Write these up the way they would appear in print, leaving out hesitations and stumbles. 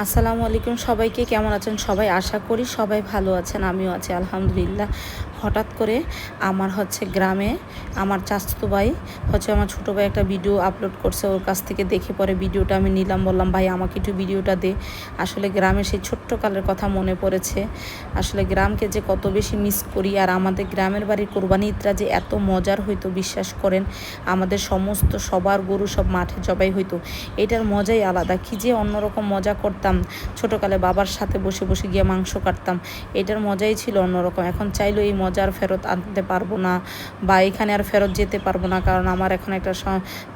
আসসালামু আলাইকুম সবাইকে, কেমন আছেন সবাই? আশা করি সবাই ভালো আছেন, আমিও আছি আলহামদুলিল্লাহ। হঠাৎ করে আমার গ্রামে আমার চাচাতো ভাই আমার ছোটো ভাই একটা ভিডিও আপলোড করছে, ওর কাছ থেকে দেখে পরে ভিডিওটা আমি নিলাম, বললাম ভাই আমাকে একটু ভিডিওটা দে। আসলে গ্রামের সেই ছোট্টকালের কথা মনে পড়েছে, আসলে গ্রামকে যে কত বেশি মিস করি। আর আমাদের গ্রামের বাড়ির কোরবানি ঈদটা যে এত মজার হইতো বিশ্বাস করেন, আমাদের সমস্ত সবার গরু সব মাঠে জবাই হইতো, এটার মজাই আলাদা। কী যে অন্যরকম মজা করতাম ছোটোকালে, বাবার সাথে বসে বসে গিয়ে মাংস কাটতাম, এটার মজাই ছিল অন্যরকম। এখন চাইলেও এই মজা আর ফেরত আনতে পারবো না, বা এখানে আর ফেরত যেতে পারবো না, কারণ আমার এখন একটা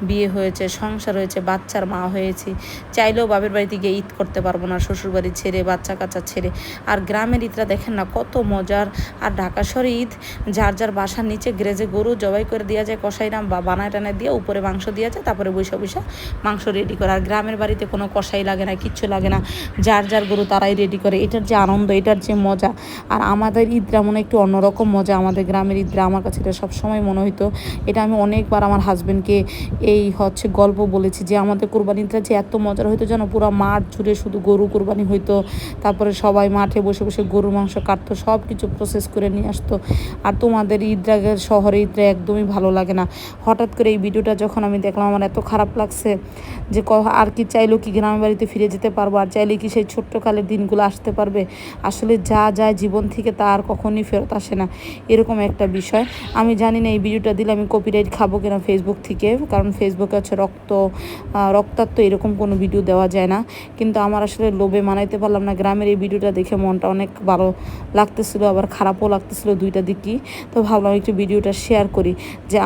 বিয়ে হয়েছে, সংসার হয়েছে, বাচ্চার মা হয়েছি। চাইলেও বাপের বাড়িতে গিয়ে ঈদ করতে পারবো না, শ্বশুরবাড়ি ছেড়ে, বাচ্চা কাচ্চা ছেড়ে। আর গ্রামের ঈদটা দেখেন না কত মজার। আর ঢাকা শহরে ঈদ যার যার বাসার নিচে গ্রেজে গরু জবাই করে দেওয়া যায়, কষাইরাম বা বানায় টানায় দিয়ে উপরে মাংস দেওয়া যায়, তারপরে বৈশা বৈশা মাংস রেডি করে। আর গ্রামের বাড়িতে কোনো কষাই লাগে না, কিচ্ছু লাগে না, যার যার গরু তারাই রেডি করে। এটার যে আনন্দ, এটার যে মজা। আর আমাদের ঈদটা মনে একটু অন্যরকম মজা, আমাদের গ্রামের ঈদটা আমার কাছে এটা সবসময় মনে হইতো। এটা আমি অনেকবার আমার হাজব্যান্ডকে এই গল্প বলেছি যে আমাদের কোরবানিটা যে এত মজার হইতো যেন, পুরো মাঠ জুড়ে শুধু গরু কোরবানি হইতো, তারপরে সবাই মাঠে বসে বসে গরুর মাংস কাটতো, সব কিছু প্রসেস করে নিয়ে আসতো। আর তোমাদের ঈদটাকে শহরে ঈদটা একদমই ভালো লাগে না। হঠাৎ করে এই ভিডিওটা যখন আমি দেখলাম আমার এত খারাপ লাগছে যে আর কি চাইলেও কি গ্রামের বাড়িতে ফিরে যেতে পারবো, আর চাইলে কি সেই ছোট্টকালের দিনগুলো আসতে পারবে? আসলে যা যায় জীবন থেকে তা আর কখনই ফেরত আসে না, এরকম একটা বিষয়। আমি জানি না এই ভিডিওটা দিলে আমি কপিরাইট খাবো কিনা ফেসবুক থেকে, কারণ ফেসবুকে রক্তাক্ত এরকম কোনো ভিডিও দেওয়া যায় না। কিন্তু আমার আসলে লোভে মানাইতে পারলাম না, গ্রামের এই ভিডিওটা দেখে মনটা অনেক ভালো লাগতেছিল, আবার খারাপও লাগতেছিল, দুইটা দিকই। তো ভাবলাম একটু ভিডিওটা শেয়ার করি যে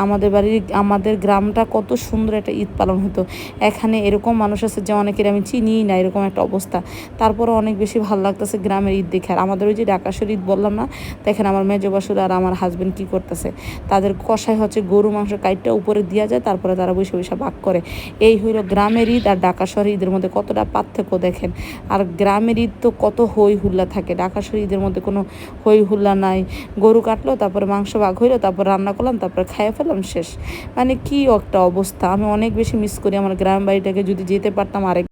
আমাদের গ্রামটা কত সুন্দর একটা ঈদ পালন হতো। এখানে এরকম মানুষ আছে যে অনেকের আমি চিনিই না, এরকম একটা অবস্থা। তারপরে অনেক বেশি ভালো লাগতেছে গ্রামের ঈদ দেখে। আর আমাদের ওই যে ঢাকাশোর ঈদ বললাম না, দেখেন আমার মেজো বাসুর আর আমার হাজব্যান্ড কী করতেছে, তাদের কষায় গরু মাংস কাইটটা উপরে দেওয়া যায়, তারপরে তারা বসে বসে ভাগ করে। এই হইল গ্রামের ঈদ আর ঢাকা শহরের ঈদের মধ্যে কতটা পার্থক্য দেখেন। আর গ্রামের ঈদ তো কত হই হুল্লা থাকে, ঢাকা শহরের ঈদের মধ্যে কোনো হই হুল্লা নাই। গরু কাটলো, তারপরে মাংস ভাগ হইলো, তারপর রান্না করলাম, তারপরে খাইয়ে ফেললাম, শেষ। মানে কি একটা অবস্থা। আমি অনেক বেশি মিস করি আমার গ্রাম বাড়িটাকে, যদি যেতে পারতাম আরেক